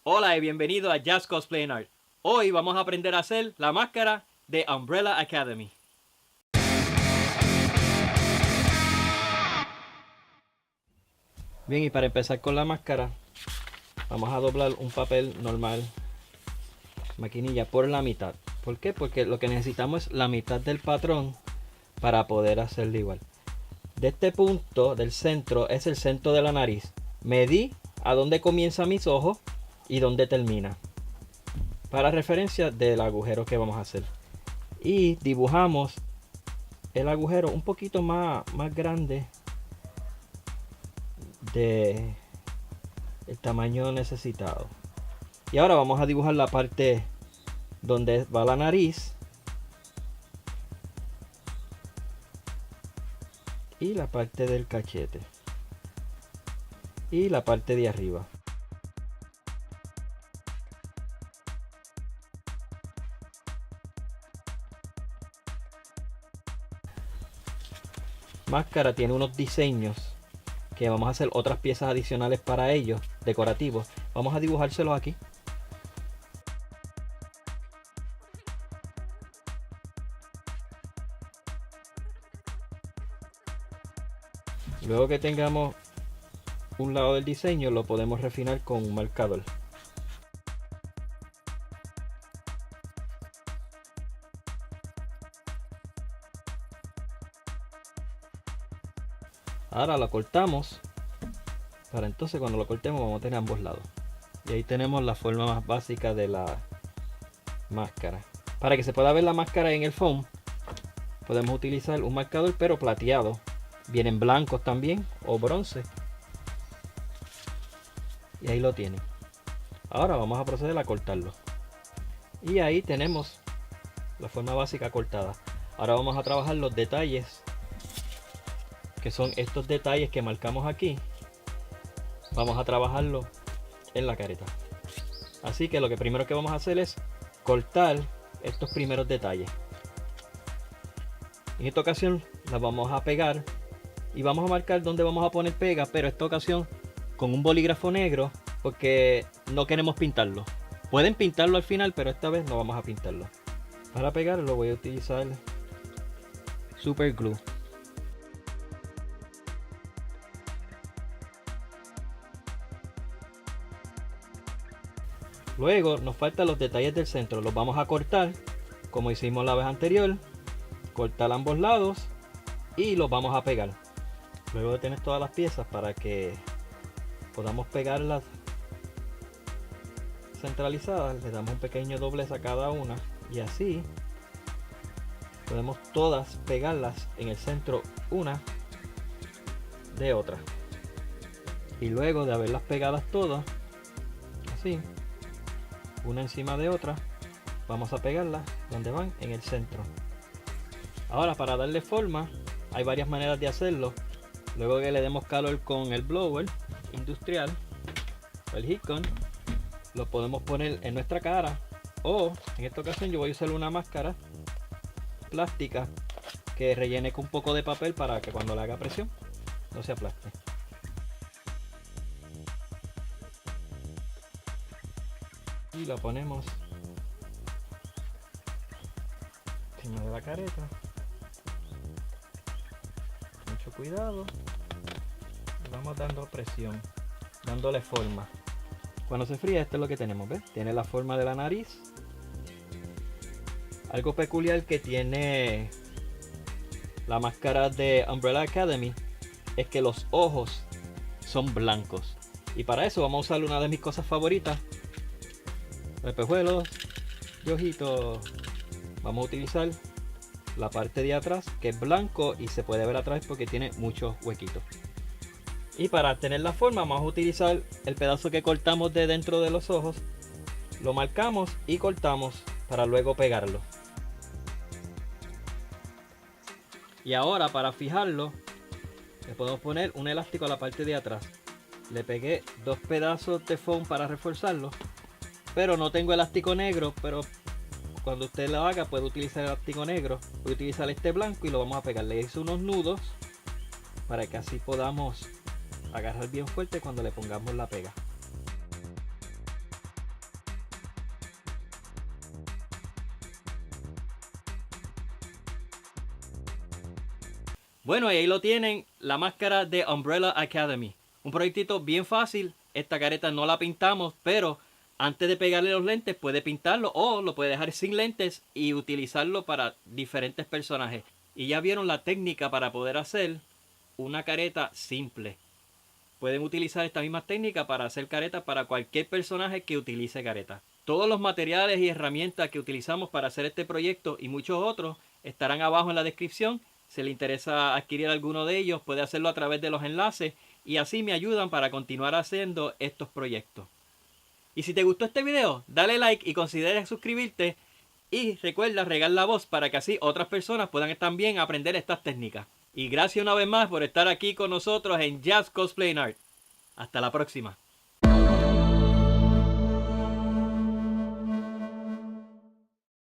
Hola y bienvenido a Jazz Cosplay and Art. Hoy vamos a aprender a hacer la máscara de Umbrella Academy. Bien, y para empezar con la máscara, vamos a doblar un papel normal, maquinilla, por la mitad. ¿Por qué? Porque lo que necesitamos es la mitad del patrón para poder hacerlo igual. De este punto del centro es el centro de la nariz. Medí a dónde comienzan mis ojos y dónde termina, para referencia del agujero que vamos a hacer. Y dibujamos el agujero un poquito más grande de el tamaño necesitado. Y ahora vamos a dibujar la parte donde va la nariz y la parte del cachete y la parte de arriba. Máscara tiene unos diseños que vamos a hacer otras piezas adicionales para ellos, decorativos. Vamos a dibujárselos aquí. Luego que tengamos un lado del diseño, lo podemos refinar con un marcador. Ahora lo cortamos, para entonces cuando lo cortemos vamos a tener ambos lados. Y ahí tenemos la forma más básica de la máscara. Para que se pueda ver la máscara en el foam, podemos utilizar un marcador pero plateado. Vienen blancos también o bronce. Y ahí lo tienen. Ahora vamos a proceder a cortarlo. Y ahí tenemos la forma básica cortada. Ahora vamos a trabajar los detalles, que son estos detalles que marcamos aquí. Vamos a trabajarlo en la careta. Así que lo que primero que vamos a hacer es cortar estos primeros detalles. En esta ocasión las vamos a pegar y vamos a marcar dónde vamos a poner pega, pero esta ocasión con un bolígrafo negro porque no queremos pintarlo. Pueden pintarlo al final, pero esta vez no vamos a pintarlo. Para pegarlo voy a utilizar super glue. Luego nos faltan los detalles del centro. Los vamos a cortar como hicimos la vez anterior. Cortar ambos lados y los vamos a pegar. Luego de tener todas las piezas, para que podamos pegarlas centralizadas, le damos un pequeño doblez a cada una y así podemos todas pegarlas en el centro una de otra. Y luego de haberlas pegadas todas así, una encima de otra, vamos a pegarlas donde van, en el centro. Ahora, para darle forma, hay varias maneras de hacerlo. Luego que le demos calor con el blower industrial, el heat gun, lo podemos poner en nuestra cara, o en esta ocasión yo voy a usar una máscara plástica que rellene con un poco de papel para que cuando le haga presión no se aplaste. Y lo ponemos encima de la careta. Mucho cuidado. Y vamos dando presión, dándole forma. Cuando se fría, esto es lo que tenemos, ¿ves? Tiene la forma de la nariz. Algo peculiar que tiene la máscara de Umbrella Academy es que los ojos son blancos. Y para eso vamos a usar una de mis cosas favoritas, espejuelos de ojitos. Vamos a utilizar la parte de atrás, que es blanco y se puede ver atrás porque tiene muchos huequitos. Y para tener la forma vamos a utilizar el pedazo que cortamos de dentro de los ojos, lo marcamos y cortamos para luego pegarlo. Y ahora, para fijarlo, le podemos poner un elástico a la parte de atrás. Le pegué dos pedazos de foam para reforzarlo, pero no tengo elástico negro. Pero cuando usted lo haga puede utilizar el elástico negro. Voy a utilizar este blanco y lo vamos a pegar. Le hice unos nudos para que así podamos agarrar bien fuerte cuando le pongamos la pega. Bueno, y ahí lo tienen, la máscara de Umbrella Academy. Un proyectito bien fácil. Esta careta no la pintamos, pero antes de pegarle los lentes puede pintarlo o lo puede dejar sin lentes y utilizarlo para diferentes personajes. Y ya vieron la técnica para poder hacer una careta simple. Pueden utilizar esta misma técnica para hacer caretas para cualquier personaje que utilice careta. Todos los materiales y herramientas que utilizamos para hacer este proyecto y muchos otros estarán abajo en la descripción. Si le interesa adquirir alguno de ellos, puede hacerlo a través de los enlaces y así me ayudan para continuar haciendo estos proyectos. Y si te gustó este video, dale like y considera suscribirte. Y recuerda regar la voz para que así otras personas puedan también aprender estas técnicas. Y gracias una vez más por estar aquí con nosotros en Jazz Cosplay Art. Hasta la próxima.